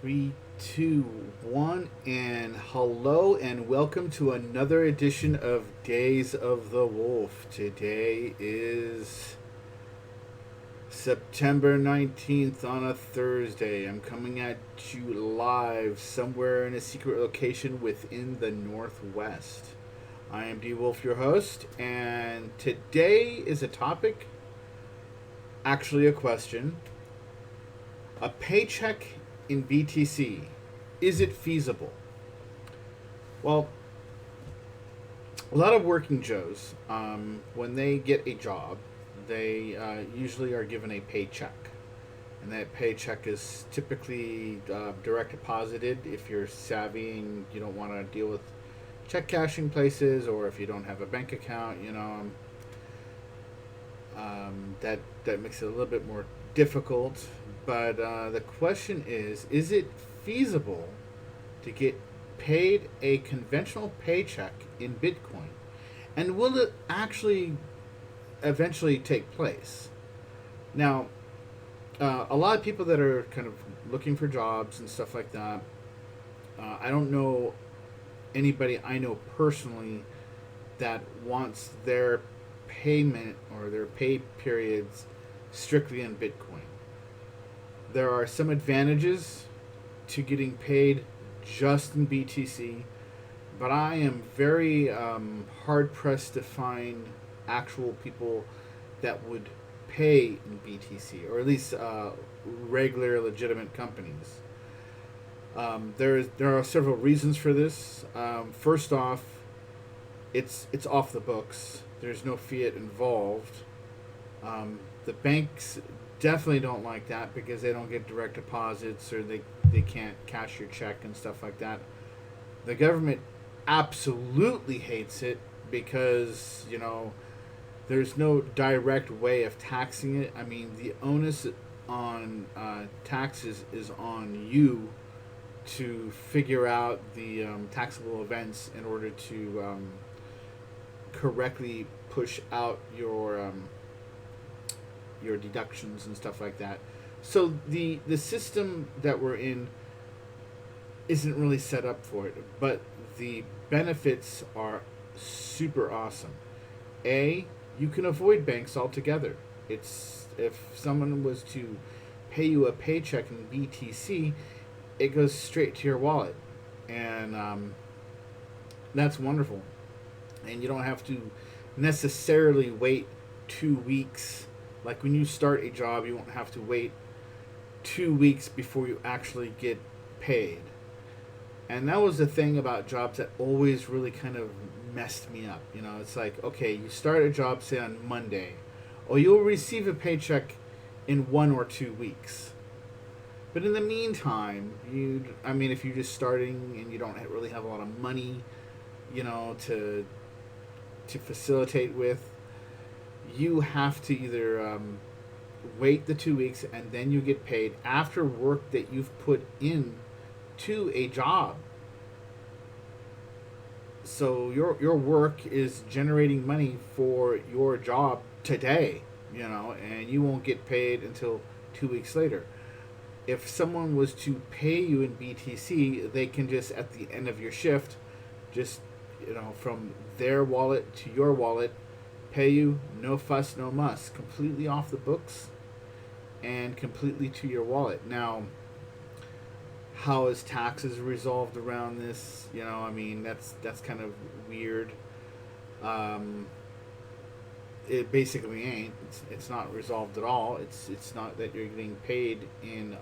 Three, two, one, and hello, and welcome to another edition of Days of the Wolf. Today is September 19th on a Thursday. I'm coming at you live somewhere in a secret location within the Northwest. I am D Wolf, your host, and today is a topic, actually, a question: a paycheck in BTC. Is it feasible? Well, a lot of working Joes, when they get a job, they usually are given a paycheck. And that paycheck is typically direct deposited if you're savvy and you don't want to deal with check cashing places, or if you don't have a bank account, that makes it a little bit more difficult. But the question is it feasible to get paid a conventional paycheck in Bitcoin? And will it actually eventually take place? Now, a lot of people that are kind of looking for jobs and stuff like that, I don't know anybody I know personally that wants their payment or their pay periods strictly in Bitcoin. There are some advantages to getting paid just in BTC, but I am very hard pressed to find actual people that would pay in BTC, or at least regular, legitimate companies. There are several reasons for this. First off, it's off the books. There's no fiat involved. The banks definitely don't like that because they don't get direct deposits, or they can't cash your check and stuff like that. The government absolutely hates it because, there's no direct way of taxing it. I mean, the onus on taxes is on you to figure out the taxable events in order to correctly push out your deductions and stuff like that. So the system that we're in isn't really set up for it, but the benefits are super awesome. A, you can avoid banks altogether. It's if someone was to pay you a paycheck in BTC, it goes straight to your wallet, and that's wonderful. And you don't have to necessarily wait 2 weeks. Like when you start a job, you won't have to wait 2 weeks before you actually get paid. And that was the thing about jobs that always really kind of messed me up. It's like, okay, you start a job, say on Monday, or you'll receive a paycheck in 1 or 2 weeks. But in the meantime, if you're just starting and you don't really have a lot of money, to facilitate with, you have to either wait the 2 weeks and then you get paid after work that you've put in to a job. So your work is generating money for your job today, and you won't get paid until 2 weeks later. If someone was to pay you in BTC, they can just at the end of your shift, just from their wallet to your wallet, pay you, no fuss, no muss, completely off the books and completely to your wallet. Now, how is taxes resolved around this? That's kind of weird. It basically ain't. It's not resolved at all. It's not that you're getting paid in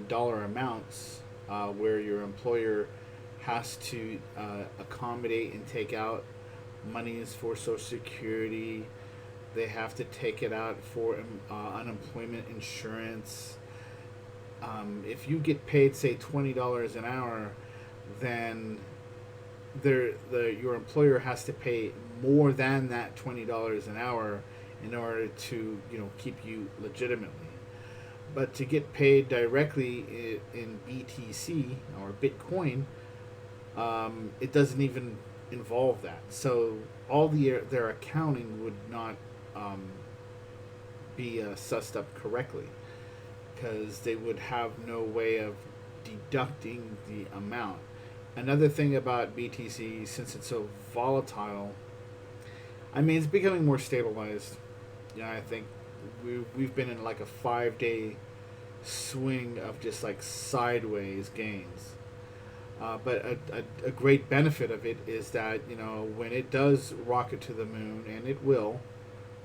dollar amounts, where your employer has to accommodate and take out monies for Social Security. They have to take it out for unemployment insurance. If you get paid, say, $20 an hour, then your employer has to pay more than that $20 an hour in order to keep you legitimately. But to get paid directly in BTC or Bitcoin, it doesn't even involve that. So all their accounting would not be sussed up correctly. because they would have no way of deducting the amount. Another thing about BTC, since it's so volatile, I mean, it's becoming more stabilized. I think we've been in like a 5 day swing of just like sideways gains. But a great benefit of it is that when it does rocket to the moon, and it will,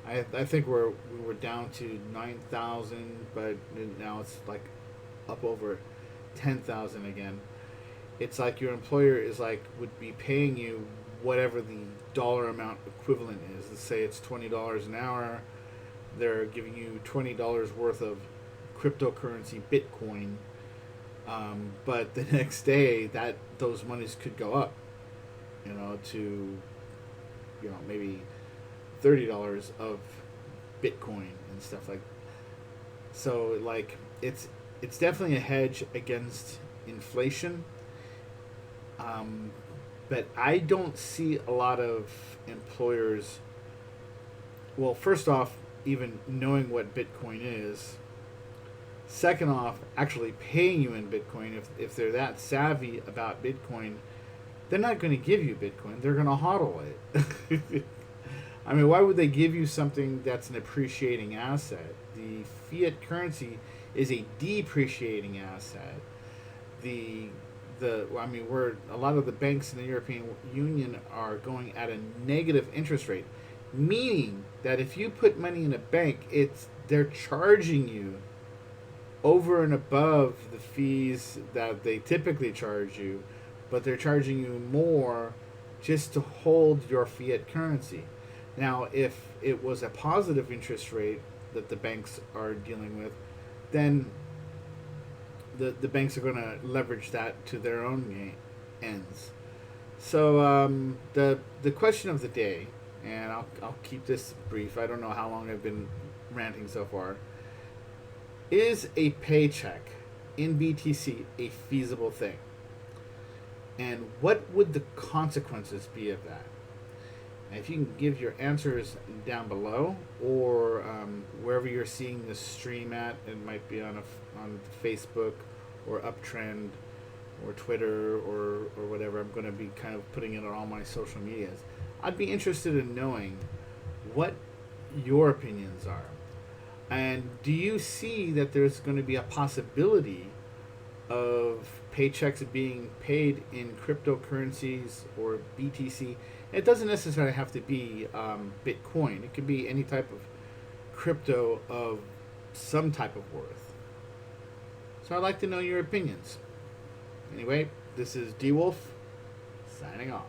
I think we were down to 9,000, but now it's like up over 10,000 again. It's like your employer is like would be paying you whatever the dollar amount equivalent is. Let's say it's $20 an hour. They're giving you $20 worth of cryptocurrency Bitcoin, but the next day that those monies could go up, to maybe $30 of Bitcoin and stuff like. So like it's definitely a hedge against inflation. But I don't see a lot of employers. Well, first off, even knowing what Bitcoin is. Second off, actually paying you in Bitcoin. If they're that savvy about Bitcoin, they're not going to give you Bitcoin. They're going to hodl it. I mean, why would they give you something that's an appreciating asset? The fiat currency is a depreciating asset. We're a lot of the banks in the European Union are going at a negative interest rate, meaning that if you put money in a bank, they're charging you over and above the fees that they typically charge you, but they're charging you more just to hold your fiat currency. Now, if it was a positive interest rate that the banks are dealing with, then the banks are going to leverage that to their own ends. So the question of the day, and I'll keep this brief. I don't know how long I've been ranting so far. Is a paycheck in BTC a feasible thing? And what would the consequences be of that? And if you can give your answers down below, or wherever you're seeing this stream at, it might be on Facebook or Uptrend or Twitter or whatever. I'm going to be kind of putting it on all my social medias. I'd be interested in knowing what your opinions are. And do you see that there's going to be a possibility of paychecks being paid in cryptocurrencies or BTC? It doesn't necessarily have to be Bitcoin. It could be any type of crypto of some type of worth. So I'd like to know your opinions. Anyway, this is D Wolf signing off.